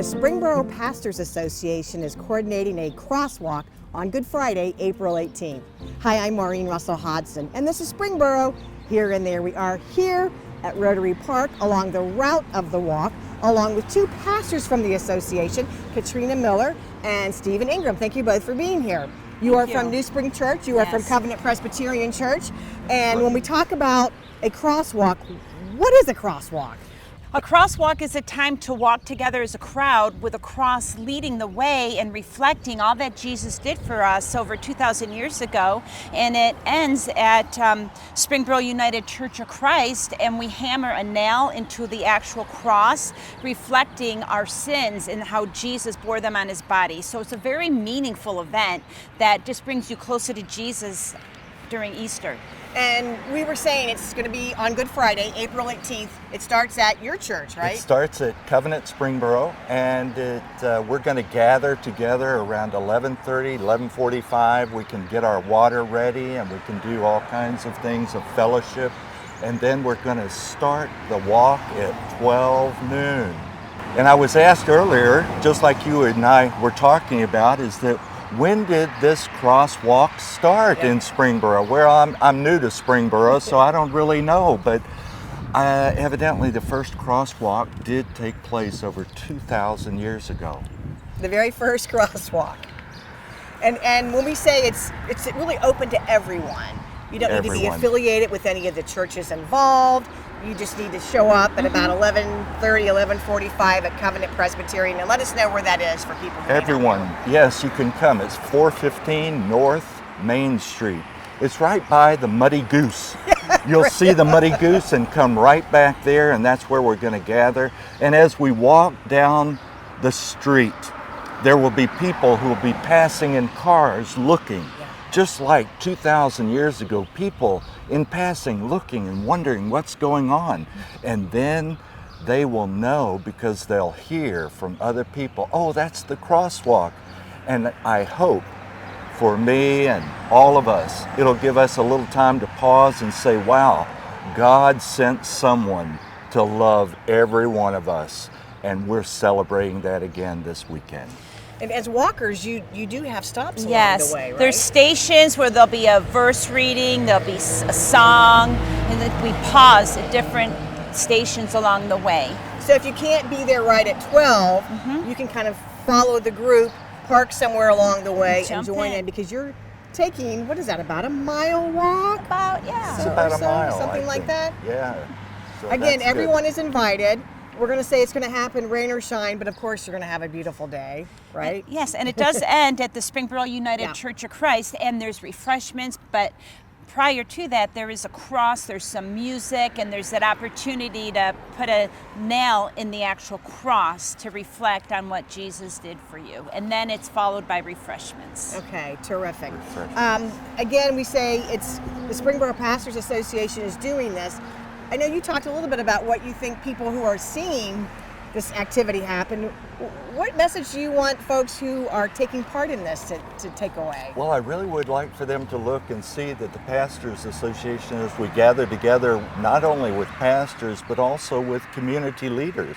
Springboro Pastors Association is coordinating a crosswalk on Good Friday, April 18th. Hi, I'm Maureen Russell Hodson, and this is Springboro Here and There. We are here at Rotary Park along the route of the walk, along with two pastors from the association, Katrina Miller and Stephen Ingram. Thank you both for being here. You are from New Spring Church, you are from Covenant Presbyterian Church, and when we talk about a crosswalk, what is a crosswalk? A crosswalk is a time to walk together as a crowd with a cross leading the way and reflecting all that Jesus did for us over 2,000 years ago. And it ends at Springboro United Church of Christ, and we hammer a nail into the actual cross, reflecting our sins and how Jesus bore them on his body. So it's a very meaningful event that just brings you closer to Jesus during Easter. And we were saying it's going to be on Good Friday, April 18th. It starts at your church, right? It starts at Covenant Springboro, and we're going to gather together around 11:30, 11:45. We can get our water ready, and we can do all kinds of things of fellowship. And then we're going to start the walk at 12 noon. And I was asked earlier, just like you and I were talking about, is that when did this crosswalk start in Springboro? Well, I'm new to Springboro, so I don't really know, but evidently the first crosswalk did take place over 2,000 years ago. The very first crosswalk. And when we say it's really open to everyone, you don't need to be affiliated with any of the churches involved. You just need to show up at about 11:30, 11:45 at Covenant Presbyterian, and let us know where that is for people. Everyone, yes, you can come. It's 415 North Main Street. It's right by the Muddy Goose. You'll see the Muddy Goose and come right back there, and that's where we're going to gather. And as we walk down the street, there will be people who will be passing in cars looking. Just like 2,000 years ago, people in passing looking and wondering what's going on. And then they will know because they'll hear from other people, oh, that's the crosswalk. And I hope for me and all of us, it'll give us a little time to pause and say, wow, God sent someone to love every one of us. And we're celebrating that again this weekend. And as walkers, you do have stops along the way, right? There's stations where there'll be a verse reading, there'll be a song, and then we pause at different stations along the way. So if you can't be there right at 12, you can kind of follow the group, park somewhere along the way, and join in, because you're taking, what is that, about a mile walk? It's about a mile. Something like that? Yeah. So again, everyone is invited. We're going to say it's going to happen rain or shine, but of course you're going to have a beautiful day, right? Yes, and it does end at the Springboro United Church of Christ, and there's refreshments, but prior to that there is a cross, there's some music, and there's that opportunity to put a nail in the actual cross to reflect on what Jesus did for you. And then it's followed by refreshments. Okay, terrific. Again, we say it's the Springboro Pastors Association is doing this. I know you talked a little bit about what you think people who are seeing this activity happen. What message do you want folks who are taking part in this to take away? Well, I really would like for them to look and see that the Pastors Association, as we gather together, not only with pastors, but also with community leaders.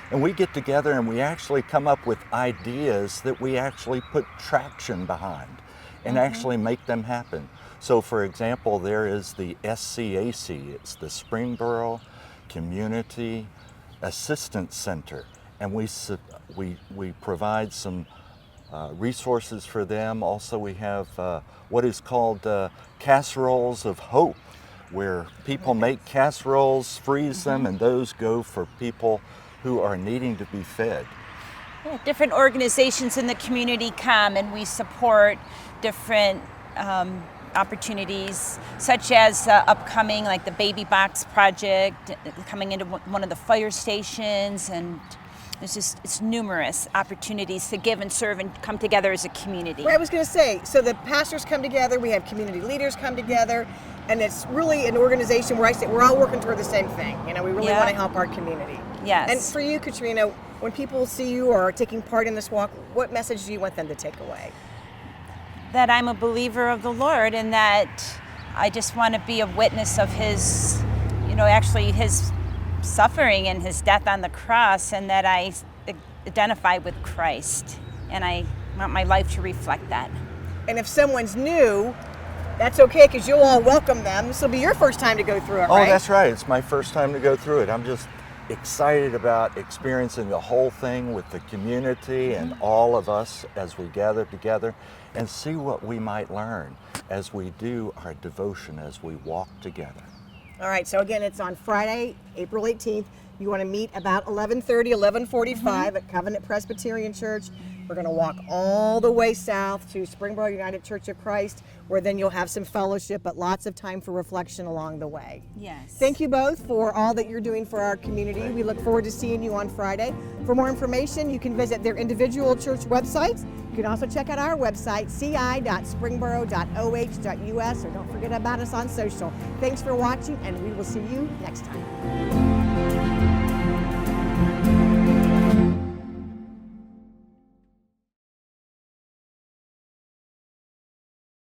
And we get together and we actually come up with ideas that we actually put traction behind and actually make them happen. So for example, there is the SCAC, it's the Springboro Community Assistance Center, and we provide some resources for them. Also we have what is called casseroles of hope, where people make casseroles, freeze them, and those go for people who are needing to be fed. Yeah, different organizations in the community come and we support different opportunities, such as upcoming, like the Baby Box Project, coming into one of the fire stations, and it's numerous opportunities to give and serve and come together as a community. Well, I was going to say, so the pastors come together, we have community leaders come together, and it's really an organization where I say we're all working toward the same thing. You know, we really want to help our community. Yes. And for you, Katrina, when people see you or are taking part in this walk, what message do you want them to take away? That I'm a believer of the Lord, and that I just want to be a witness of his, actually his suffering and his death on the cross, and that I identify with Christ, and I want my life to reflect that. And if someone's new, that's okay, because you'll all welcome them. This will be your first time to go through it, Oh, right? that's right. It's my first time to go through it. I'm just excited about experiencing the whole thing with the community and all of us as we gather together and see what we might learn as we do our devotion, as we walk together. All right, so again, it's on Friday, April 18th. You want to meet about 11:30, 11:45 at Covenant Presbyterian Church. We're going to walk all the way south to Springboro United Church of Christ, where then you'll have some fellowship, but lots of time for reflection along the way. Yes. Thank you both for all that you're doing for our community. We look forward to seeing you on Friday. For more information, you can visit their individual church websites. You can also check out our website, ci.springboro.oh.us, or don't forget about us on social. Thanks for watching, and we will see you next time.